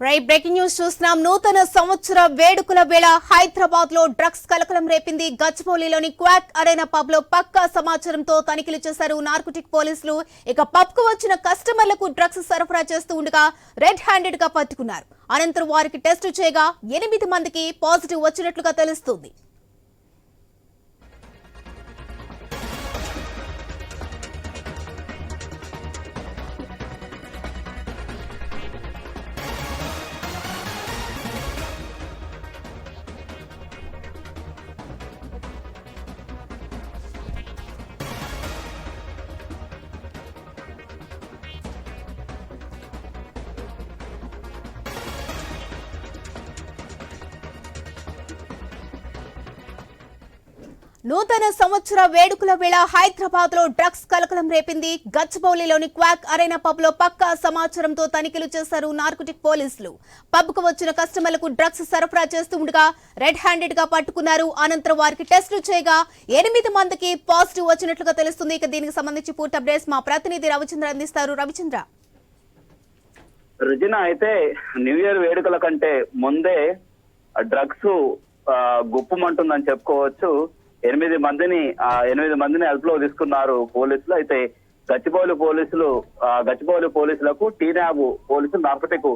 Breaking news చూస్తున్నాం. నూతన సంవత్సర వేడుకల వేళ హైదరాబాద్ లో డ్రగ్స్ కలకలం రేపింది. గచ్చిబౌలిలోని క్వాక్ అరేనా పబ్ లో పక్కా సమాచారంతో తనిఖీలు చేశారు నార్కోటిక్ పోలీసులు. ఇక పబ్ కు వచ్చిన కస్టమర్లకు డ్రగ్స్ సరఫరా చేస్తూ ఉండగా రెడ్ హ్యాండెడ్ గా పట్టుకున్నారు. అనంతరం వారికి టెస్టు చేయగా 8 మందికి పాజిటివ్ వచ్చినట్లుగా తెలుస్తుంది. నూతన సంవత్సర వేడుకల వేళ హైదరాబాద్ లో డ్రగ్స్ కలకలం రేపింది. గచ్చిబౌలిలోని క్వాక్ అరేనా పబ్ లో పక్కా సమాచారంతో తనిఖీలు చేశారు నార్కోటిక్ పోలీసులు. పబ్ కు వచ్చిన కస్టమర్లకు డ్రగ్స్ సరఫరా చేస్తూ ఉండగా రెడ్ హ్యాండెడ్ గా పట్టుకున్నారు. అనంతరం వారికి టెస్టులు చేయగా 8 మందికి పాజిటివ్ వచ్చినట్లుగా తెలుస్తుంది. ఇక దీనికి సంబంధించి పూర్తి అప్డేట్స్ మా ప్రతినిధి రవిచంద్ర అందిస్తారు. రవిచంద్ర, రుజిన అయితే న్యూ ఇయర్ వేడుకల కంటే ముందే డ్రగ్స్ గుప్పుమంటుందని చెప్పుకోవచ్చు. 8 మందిని అదుపులో తీసుకున్నారు పోలీసులు. అయితే గచ్చిబౌలి పోలీసులకు టీనాబ్ పోలీసులు, నార్కోటిక్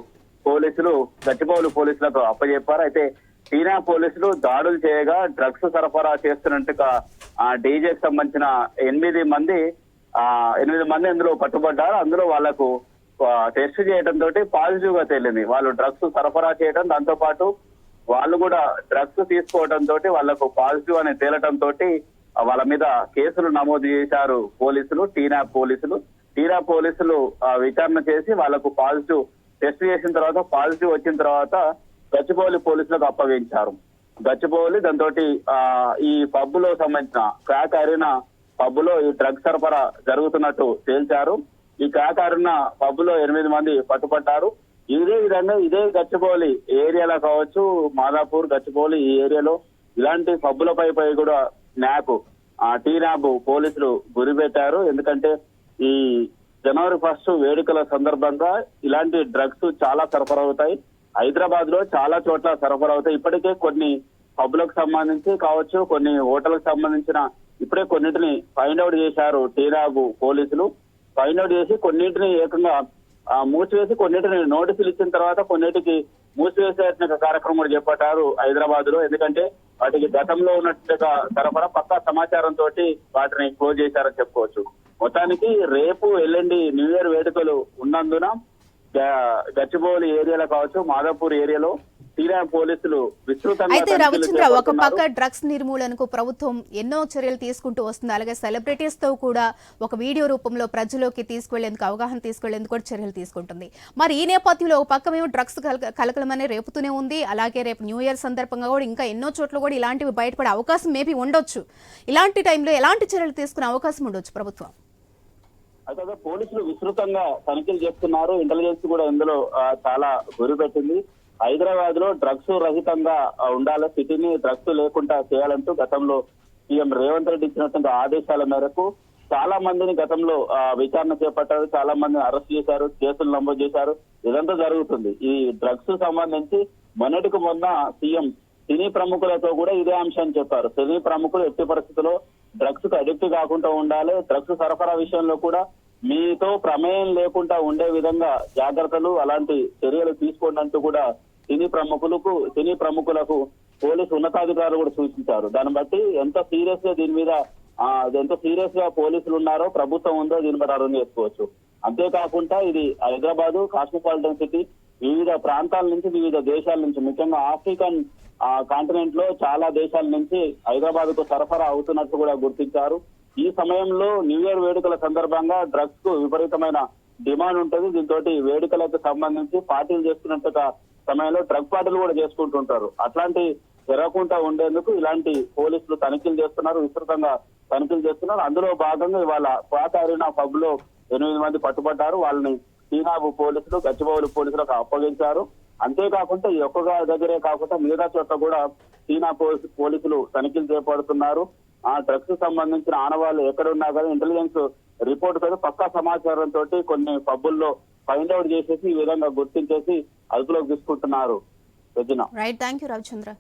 పోలీసులు గచ్చిబౌలి పోలీసులకు అప్పచెప్పారు. అయితే టీనాబ్ పోలీసులు దాడులు చేయగా డ్రగ్స్ సరఫరా చేస్తున్నట్టుగా డీజేకి సంబంధించిన 8 మంది అందులో పట్టుబడ్డారు. అందులో వాళ్లకు టెస్ట్ చేయడం తోటి పాజిటివ్ గా తేలింది. వాళ్ళు డ్రగ్స్ సరఫరా చేయడం, దాంతో పాటు వాళ్ళు కూడా డ్రగ్స్ తీసుకోవడం తోటి వాళ్లకు పాజిటివ్ అని తేలటం తోటి వాళ్ళ మీద కేసులు నమోదు చేశారు పోలీసులు. టీనాబ్ పోలీసులు విచారణ చేసి వాళ్లకు పాజిటివ్ టెస్ట్ చేసిన తర్వాత పాజిటివ్ వచ్చిన తర్వాత గచ్చిబౌలి పోలీసులకు అప్పగించారు. గచ్చిబౌలి దాంతో ఈ పబ్ లో సంబంధించిన క్రాక్ అరేనా పబ్ లో ఈ డ్రగ్స్ సరఫరా జరుగుతున్నట్టు తేల్చారు. ఈ క్రాక్ అరేనా పబ్ లో 8 మంది పట్టుబడ్డారు. ఇదే విధంగా ఇదే గచ్చిబౌలి ఏరియాలో కావచ్చు, మాదాపూర్, గచ్చిబౌలి ఈ ఏరియాలో ఇలాంటి పబ్బులపై కూడా టీనాబ్ పోలీసులు గురిపెట్టారు. ఎందుకంటే ఈ జనవరి 1 వేడుకల సందర్భంగా ఇలాంటి డ్రగ్స్ చాలా సరఫరా అవుతాయి. హైదరాబాద్ లో చాలా చోట్ల సరఫరా అవుతాయి. ఇప్పటికే కొన్ని పబ్బులకు సంబంధించి కావచ్చు, కొన్ని హోటల్కి సంబంధించిన ఇప్పుడే కొన్నింటిని ఫైండ్ అవుట్ చేశారు టీనాబ్ పోలీసులు. ఫైండ్ అవుట్ చేసి కొన్నింటిని ఏకంగా మూసివేసి, కొన్నిటిని నోటీసులు ఇచ్చిన తర్వాత కొన్నిటికి మూసివేసే కార్యక్రమం కూడా చేపట్టారు హైదరాబాద్ లో. ఎందుకంటే వాటికి గతంలో ఉన్నట్టుగా సరఫరా పక్కా సమాచారంతో వాటిని క్లోజ్ చేశారని చెప్పుకోవచ్చు. మొత్తానికి రేపు ఎల్లుండి న్యూ ఇయర్ వేడుకలు ఉన్నందున గచ్చిబౌలి ఏరియాలో కావచ్చు, మాదాపూర్ ఏరియాలో టీనాబ్ పోలీసులు విస్తృతంగా. అయితే రవిచంద్ర, ఒక పక్క డ్రగ్స్ నిర్మూలనకు ప్రభుత్వం ఎన్నో చర్యలు తీసుకుంటూ వస్తుంది. అలాగే సెలబ్రిటీస్ తో కూడా ఒక వీడియో రూపంలో ప్రజల్లోకి తీసుకెళ్లేందుకు, అవగాహన తీసుకెళ్లేందుకు కూడా చర్యలు తీసుకుంటుంది. మరి ఈ నేపథ్యంలో ఒక పక్క మేము డ్రగ్స్ కలకలం అనే రేపుతూనే ఉంది. అలాగే రేపు న్యూ ఇయర్ సందర్భంగా కూడా ఇంకా ఎన్నో చోట్ల కూడా ఇలాంటివి బయటపడే అవకాశం మేబీ ఉండొచ్చు. ఇలాంటి టైంలో ఎలాంటి చర్యలు తీసుకునే అవకాశం ఉండొచ్చు ప్రభుత్వం? అయితే పోలీసులు విస్తృతంగా తనిఖీలు చేస్తున్నారు. ఇంటెలిజెన్స్ కూడా ఇందులో చాలా గురిపెట్టింది. హైదరాబాద్ లో డ్రగ్స్ రహితంగా ఉండాలి, సిటీని డ్రగ్స్ లేకుండా చేయాలంటూ గతంలో సీఎం రేవంత్ రెడ్డి ఇచ్చినటువంటి ఆదేశాల మేరకు చాలా మందిని గతంలో విచారణ చేపట్టారు. చాలా మందిని అరెస్ట్ చేశారు, కేసులు నమోదు చేశారు. ఇదంతా జరుగుతుంది. ఈ డ్రగ్స్ సంబంధించి మొన్నటికి మొన్న సీఎం సినీ ప్రముఖులతో కూడా ఇదే అంశాన్ని చెప్పారు. సినీ ప్రముఖులు ఎట్టి పరిస్థితుల్లో డ్రగ్స్ కు అడిక్ట్ కాకుండా ఉండాలి, డ్రగ్స్ సరఫరా విషయంలో కూడా మీతో ప్రమేయం లేకుండా ఉండే విధంగా జాగ్రత్తలు, అలాంటి చర్యలు తీసుకోండి అంటూ కూడా సినీ ప్రముఖులకు పోలీసు ఉన్నతాధికారులు కూడా సూచించారు. దాన్ని బట్టి ఎంత సీరియస్ గా దీని మీద ఎంత సీరియస్ గా పోలీసులు ఉన్నారో, ప్రభుత్వం ఉందో దీని మీద అర్థం చేసుకోవచ్చు. అంతేకాకుండా ఇది హైదరాబాద్ కాస్మోపాలిటన్ సిటీ, వివిధ ప్రాంతాల నుంచి, వివిధ దేశాల నుంచి, ముఖ్యంగా ఆఫ్రికన్ కాంటినెంట్ లో చాలా దేశాల నుంచి హైదరాబాద్ కు సరఫరా అవుతున్నట్టు కూడా గుర్తించారు. ఈ సమయంలో న్యూ ఇయర్ వేడుకల సందర్భంగా డ్రగ్స్ కు విపరీతమైన డిమాండ్ ఉంటుంది. దీంతో వేడుకలకు సంబంధించి పార్టీలు చేసుకున్నట్టుగా సమయంలో డ్రగ్ పార్టీలు కూడా చేసుకుంటుంటారు. అట్లాంటి జరగకుండా ఉండేందుకు ఇలాంటి పోలీసులు తనిఖీలు చేస్తున్నారు, విస్తృతంగా తనిఖీలు చేస్తున్నారు. అందులో భాగంగా ఇవాళ క్వాక్ అరేనా పబ్ లో 8 మంది పట్టుబడ్డారు. వాళ్ళని టీనాబ్ పోలీసులు, గచ్చిబౌలి పోలీసులకు అప్పగించారు. అంతేకాకుండా ఈ ఒక్క దగ్గరే కాకుండా మిగతా చోట్ల కూడా టీనాబ్ పోలీసులు తనిఖీలు చేపడుతున్నారు. ఆ డ్రగ్స్ సంబంధించిన ఆనవాళ్లు ఎక్కడున్నా కానీ ఇంటెలిజెన్స్ రిపోర్ట్ తో పక్కా సమాచారంతో కొన్ని పబ్బుల్లో ఫైండ్ అవుట్ చేసేసి ఈ విధంగా గుర్తించేసి అదుపులోకి తీసుకుంటున్నారు. Right, thank you Ravichandra.